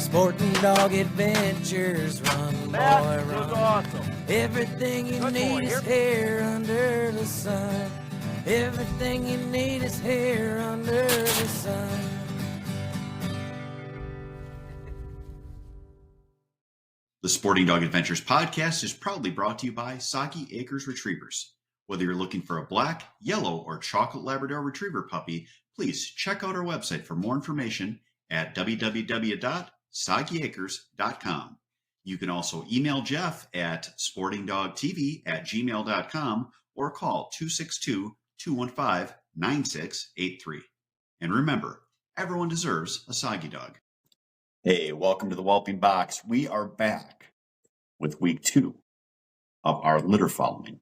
Sporting Dog Adventures, run, boy, That was run. awesome. Everything you Good need boy, is here under the sun. Everything you need is here under the sun. The Sporting Dog Adventures podcast is proudly brought to you by Soggy Acres Retrievers. Whether you're looking for a black, yellow, or chocolate Labrador Retriever puppy, please check out our website for more information at www.soggyacres.com. You can also email Jeff at sportingdogtv@gmail.com or call 262-215-9683. And remember, everyone deserves a Soggy dog. Hey, welcome to the Whelping Box. We are back with week 2 of our litter following.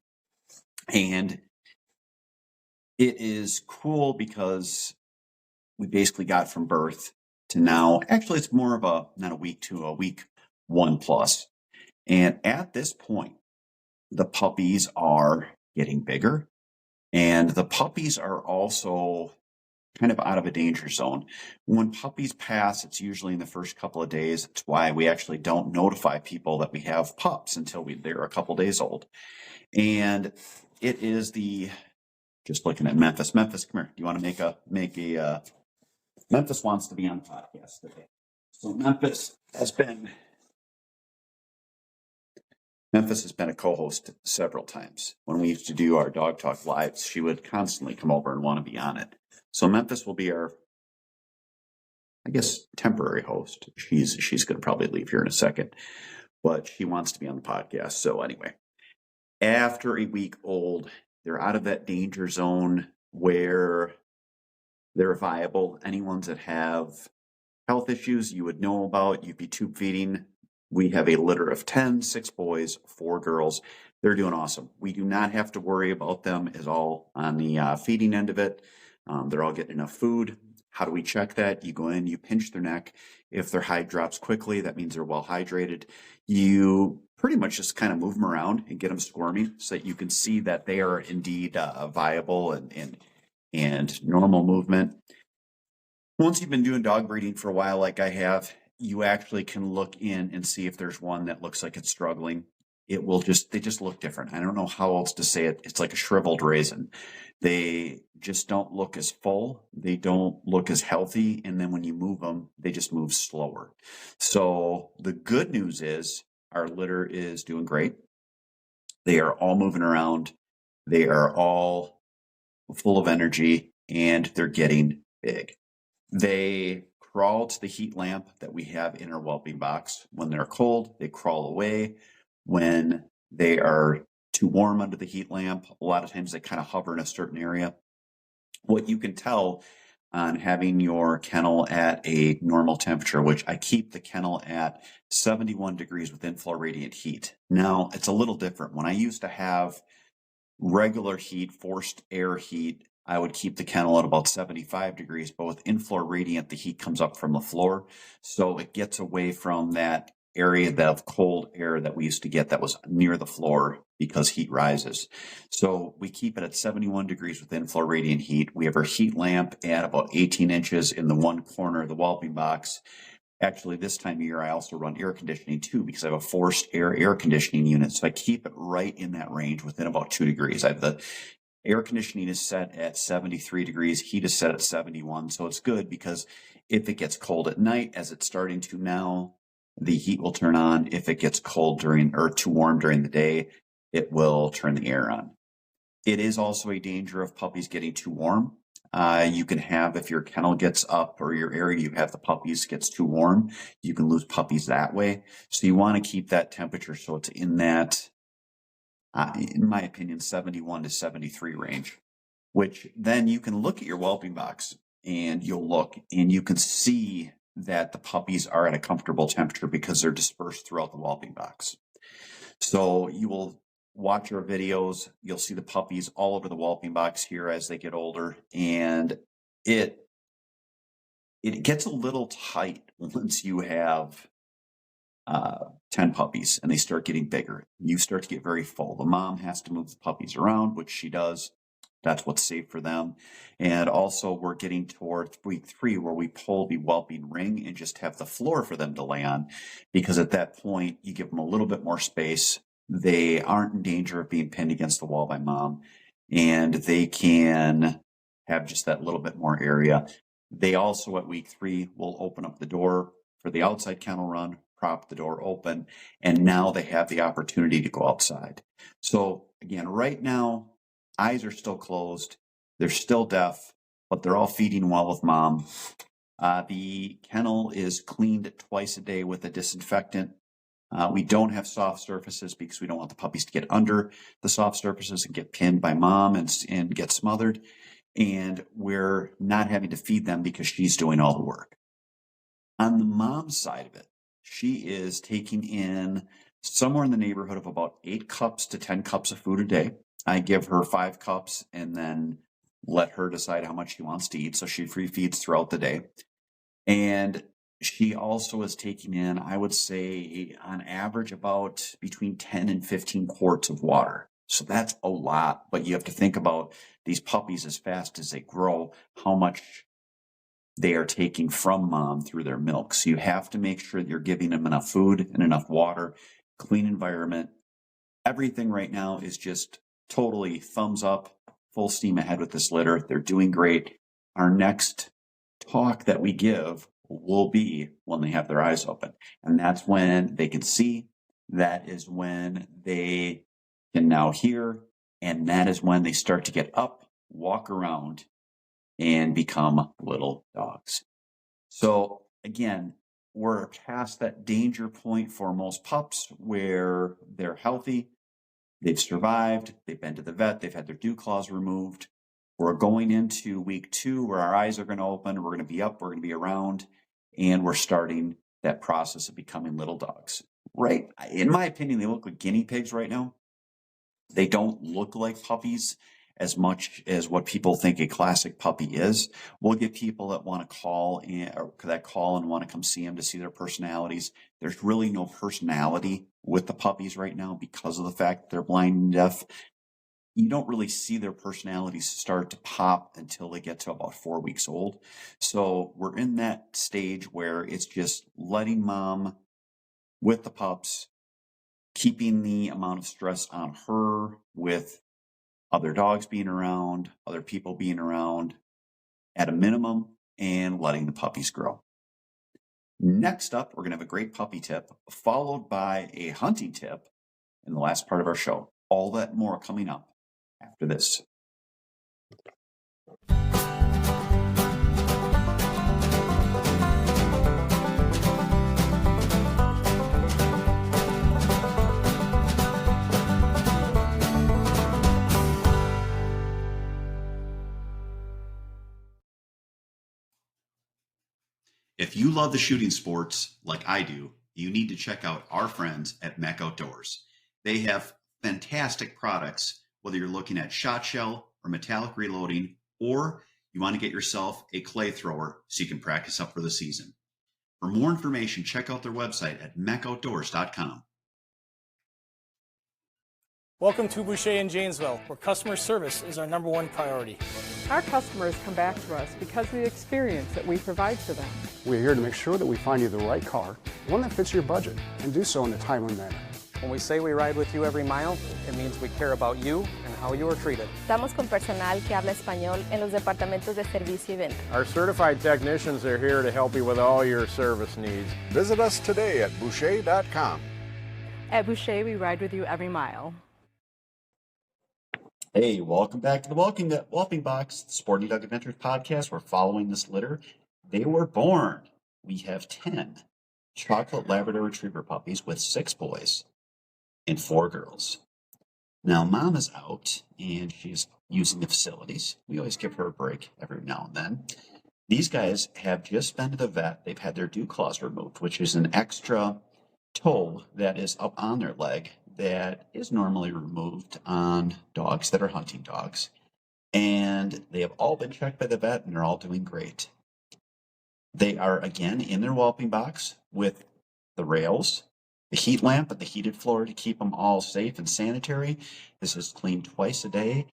And it is cool because we basically got from birth to now. Actually, it's more of not a week 2, a week 1+. And at this point, the puppies are getting bigger. And the puppies are also kind of out of a danger zone. When puppies pass, it's usually in the first couple of days. It's why we actually don't notify people that we have pups until they're a couple days old. And it is just looking at Memphis. Memphis, come here. Do you want to make a Memphis wants to be on the podcast today. So Memphis has been a co-host several times. When we used to do our Dog Talk lives, she would constantly come over and want to be on it. So Memphis will be our, I guess, temporary host. She's going to probably leave here in a second, but she wants to be on the podcast. So anyway, after a week old, they're out of that danger zone where they're viable. Any ones that have health issues you would know about, you'd be tube feeding. We have a litter of 10, 6 boys, 4 girls. They're doing awesome. We do not have to worry about them at all on the feeding end of it. They're all getting enough food. How do we check that? You go in, you pinch their neck. If their hide drops quickly, that means they're well hydrated. You pretty much just kind of move them around and get them squirming so that you can see that they are indeed viable and normal movement. Once you've been doing dog breeding for a while, like I have, you actually can look in and see if there's one that looks like it's struggling. They just look different. I don't know how else to say it. It's like a shriveled raisin. They just don't look as full. They don't look as healthy. And then when you move them, they just move slower. So the good news is our litter is doing great. They are all moving around. They are all full of energy and they're getting big. They crawl to the heat lamp that we have in our whelping box. When they're cold, they crawl away. When they are too warm under the heat lamp, a lot of times they kind of hover in a certain area. What you can tell on having your kennel at a normal temperature, which I keep the kennel at 71 degrees with inflow radiant heat. Now, it's a little different. When I used to have regular heat, forced air heat, I would keep the kennel at about 75 degrees, but with inflow radiant, the heat comes up from the floor. So it gets away from that area of cold air that we used to get that was near the floor because heat rises. So we keep it at 71 degrees with inflow radiant heat. We have our heat lamp at about 18 inches in the one corner of the whelping box. Actually, this time of year, I also run air conditioning too because I have a forced air conditioning unit. So I keep it right in that range within about 2 degrees. I have the air conditioning is set at 73 degrees. Heat is set at 71. So it's good because if it gets cold at night, as it's starting to now, the heat will turn on. If it gets cold or too warm during the day, it will turn the air on. It is also a danger of puppies getting too warm. You can have, if your kennel gets up or your area you have the puppies gets too warm, you can lose puppies that way. So you want to keep that temperature so it's in that, in my opinion, 71 to 73 range, which then you can look at your whelping box and you'll look and you can see that the puppies are at a comfortable temperature because they're dispersed throughout the whelping box. So you will watch our videos. You'll see the puppies all over the whelping box here as they get older. And it gets a little tight once you have 10 puppies and they start getting bigger. You start to get very full. The mom has to move the puppies around, which she does That's what's safe for them. And also we're getting towards week 3 where we pull the whelping ring and just have the floor for them to lay on, because at that point you give them a little bit more space. They aren't in danger of being pinned against the wall by mom, and they can have just that little bit more area. They also at week 3 will open up the door for the outside kennel run, prop the door open, and now they have the opportunity to go outside. So again, right now, eyes are still closed. They're still deaf, but they're all feeding well with mom. The kennel is cleaned twice a day with a disinfectant. We don't have soft surfaces because we don't want the puppies to get under the soft surfaces and get pinned by mom and get smothered. And we're not having to feed them because she's doing all the work. On the mom side of it, she is taking in somewhere in the neighborhood of about 8 cups to 10 cups of food a day. I give her 5 cups and then let her decide how much she wants to eat. So she free feeds throughout the day. And she also is taking in, I would say, on average, about between 10 and 15 quarts of water. So that's a lot, but you have to think about these puppies as fast as they grow, how much they are taking from mom through their milk. So you have to make sure that you're giving them enough food and enough water, clean environment. Everything right now is just totally thumbs up, full steam ahead with this litter. They're doing great. Our next talk that we give will be when they have their eyes open. And that's when they can see. That is when they can now hear. And that is when they start to get up, walk around, and become little dogs. So again, we're past that danger point for most pups where they're healthy, they've survived, they've been to the vet, they've had their dew claws removed. We're going into week 2 where our eyes are going to open, we're going to be up, we're going to be around, and we're starting that process of becoming little dogs. Right? In my opinion, they look like guinea pigs right now. They don't look like puppies as much as what people think a classic puppy is. We'll get people that want to call and want to come see them to see their personalities. There's really no personality with the puppies right now because of the fact that they're blind and deaf. You don't really see their personalities start to pop until they get to about 4 weeks old. So we're in that stage where it's just letting mom with the pups, keeping the amount of stress on her with other dogs being around, other people being around at a minimum, and letting the puppies grow. Next up, we're going to have a great puppy tip, followed by a hunting tip in the last part of our show. All that and more coming up after this. If you love the shooting sports like I do, you need to check out our friends at Mech Outdoors. They have fantastic products, whether you're looking at shot shell or metallic reloading, or you want to get yourself a clay thrower so you can practice up for the season. For more information, check out their website at mechoutdoors.com. Welcome to Boucher in Janesville, where customer service is our #1 priority. Our customers come back to us because of the experience that we provide for them. We're here to make sure that we find you the right car, one that fits your budget, and do so in a timely manner. When we say we ride with you every mile, it means we care about you and how you are treated. Estamos con personal que habla español en los departamentos de servicio y venta. Our certified technicians are here to help you with all your service needs. Visit us today at boucher.com. At Boucher, we ride with you every mile. Hey, welcome back to the Whelping Box, the Sporty Dog Adventures podcast. We're following this litter. They were born. We have 10 Chocolate Labrador Retriever puppies with 6 boys and 4 girls. Now, mom is out and she's using the facilities. We always give her a break every now and then. These guys have just been to the vet. They've had their dew claws removed, which is an extra toe that is up on their leg that is normally removed on dogs that are hunting dogs. And they have all been checked by the vet and they're all doing great. They are again in their whelping box with the rails, the heat lamp, and the heated floor to keep them all safe and sanitary. This is cleaned twice a day.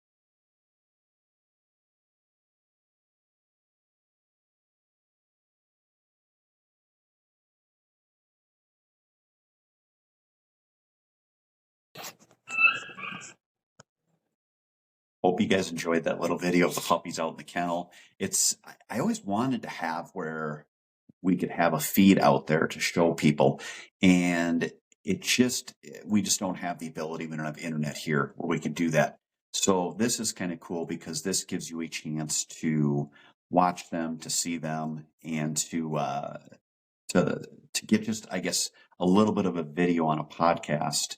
Hope you guys enjoyed that little video of the puppies out in the kennel. I always wanted to have where we could have a feed out there to show people, and we just don't have the ability. We don't have internet here where we can do that. So this is kind of cool because this gives you a chance to watch them, to see them, and to get just, I guess, a little bit of a video on a podcast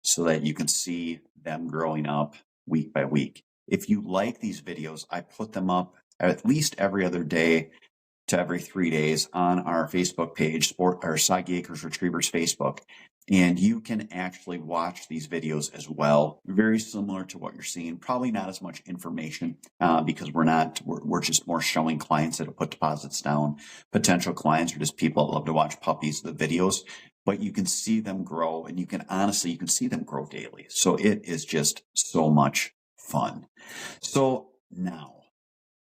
so that you can see them growing up week by week. If you like these videos, I put them up at least every other day to every 3 days on our Facebook page, Soggy Acres Retrievers Facebook. And you can actually watch these videos as well. Very similar to what you're seeing. Probably not as much information because we're just more showing clients that have put deposits down. Potential clients are just people that love to watch puppies, the videos. But you can see them grow, and you can see them grow daily. So it is just so much fun. So now,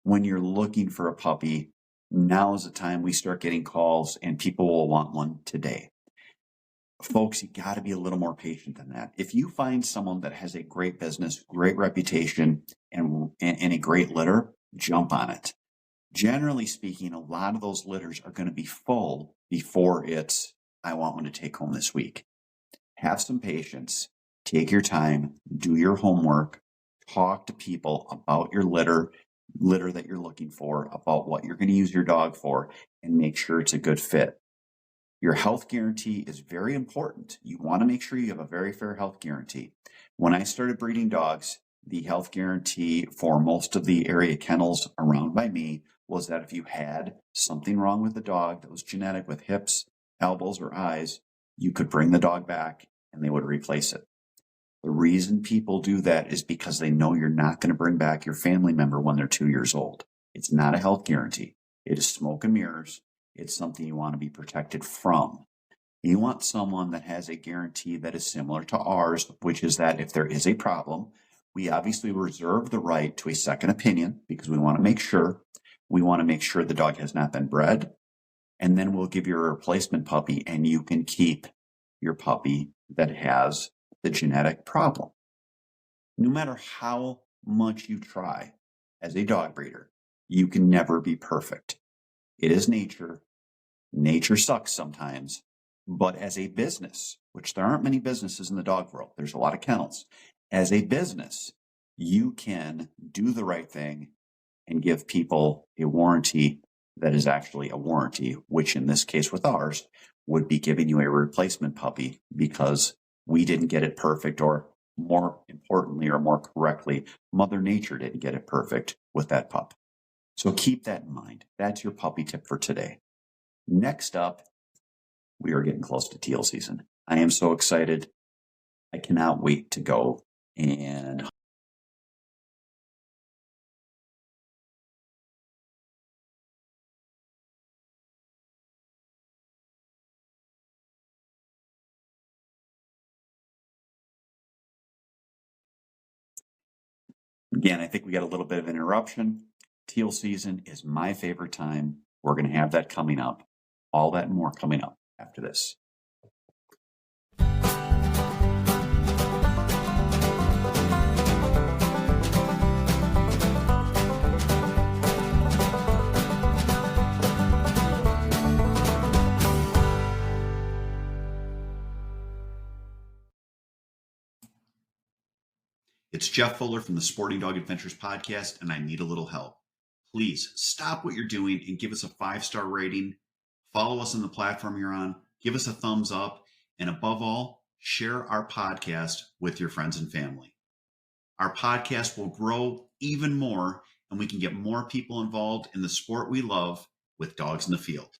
when you're looking for a puppy, now is the time we start getting calls, and people will want one today. Folks, you got to be a little more patient than that. If you find someone that has a great business, great reputation, and a great litter, jump on it. Generally speaking, a lot of those litters are going to be full before it's, I want one to take home this week. Have some patience. Take your time. Do your homework. Talk to people about your litter that you're looking for, about what you're going to use your dog for, and make sure it's a good fit. Your health guarantee is very important. You want to make sure you have a very fair health guarantee. When I started breeding dogs, the health guarantee for most of the area kennels around by me was that if you had something wrong with the dog that was genetic with hips, elbows, or eyes, you could bring the dog back and they would replace it. The reason people do that is because they know you're not going to bring back your family member when they're 2 years old. It's not a health guarantee. It is smoke and mirrors. It's something you want to be protected from. You want someone that has a guarantee that is similar to ours, which is that if there is a problem, we obviously reserve the right to a second opinion because we want to make sure. We want to make sure the dog has not been bred. And then we'll give you a replacement puppy, and you can keep your puppy that has the genetic problem. No matter how much you try as a dog breeder, you can never be perfect. It is nature. Nature sucks sometimes. But as a business, which there aren't many businesses in the dog world, there's a lot of kennels. As a business, you can do the right thing and give people a warranty that is actually a warranty, which in this case with ours would be giving you a replacement puppy because we didn't get it perfect, or more importantly or more correctly, Mother Nature didn't get it perfect with that pup. So keep that in mind. That's your puppy tip for today. Next up, we are getting close to teal season. I am so excited. I cannot wait to go and again, I think we got a little bit of an interruption. Teal season is my favorite time. We're going to have that coming up. All that and more coming up after this. It's Jeff Fuller from the Sporting Dog Adventures podcast, and I need a little help. Please stop what you're doing and give us a 5-star rating. Follow us on the platform you're on. Give us a thumbs up. And above all, share our podcast with your friends and family. Our podcast will grow even more, and we can get more people involved in the sport we love with dogs in the field.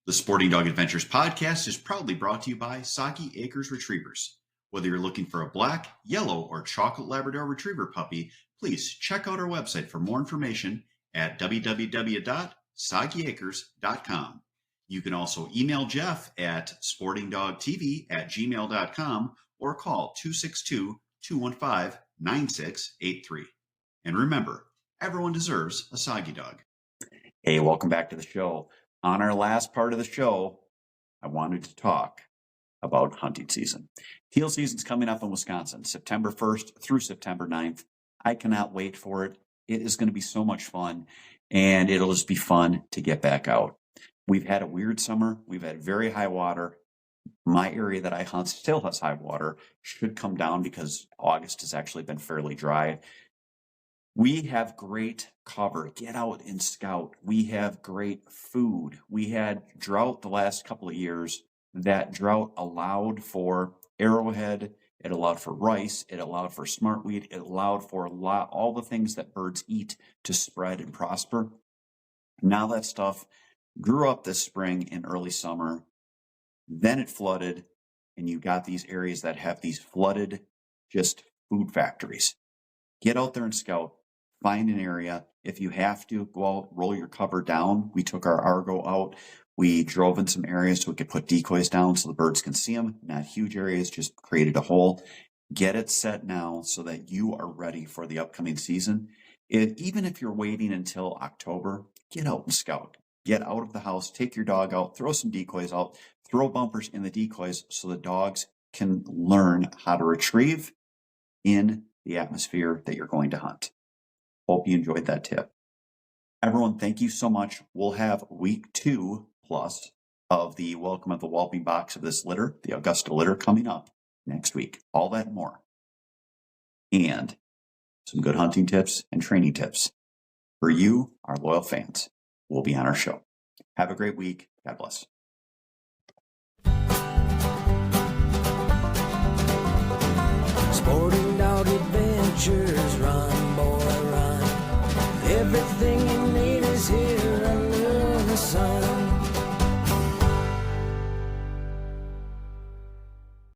The Sporting Dog Adventures podcast is proudly brought to you by Soggy Acres Retrievers. Whether you're looking for a black, yellow, or chocolate Labrador Retriever puppy, please check out our website for more information at www.soggyacres.com. You can also email Jeff at sportingdogtv@gmail.com or call 262-215-9683. And remember, everyone deserves a Soggy dog. Hey, welcome back to the show. On our last part of the show, I wanted to talk about hunting season. Teal season's coming up in Wisconsin, September 1st through September 9th. I cannot wait for it. It is going to be so much fun, and it'll just be fun to get back out. We've had a weird summer. We've had very high water. My area that I hunt still has high water, should come down because August has actually been fairly dry. We have great cover. Get out and scout. We have great food. We had drought the last couple of years. That drought allowed for arrowhead. It allowed for rice. It allowed for smartweed. It allowed for all the things that birds eat to spread and prosper. Now that stuff grew up this spring and early summer. Then it flooded, and you got these areas that have these flooded just food factories. Get out there and scout. Find an area. If you have to, go out, roll your cover down. We took our Argo out. We drove in some areas so we could put decoys down so the birds can see them. Not huge areas, just created a hole. Get it set now so that you are ready for the upcoming season. Even if you're waiting until October, get out and scout. Get out of the house, take your dog out, throw some decoys out, throw bumpers in the decoys so the dogs can learn how to retrieve in the atmosphere that you're going to hunt. Hope you enjoyed that tip. Everyone, thank you so much. We'll have week 2 plus of the Welcome of the Whelping box of this litter, the Augusta litter, coming up next week. All that and more. And some good hunting tips and training tips for you, our loyal fans, will be on our show. Have a great week. God bless. Sporting dog adventures, run, boy, run. Everything you need is here under the sun.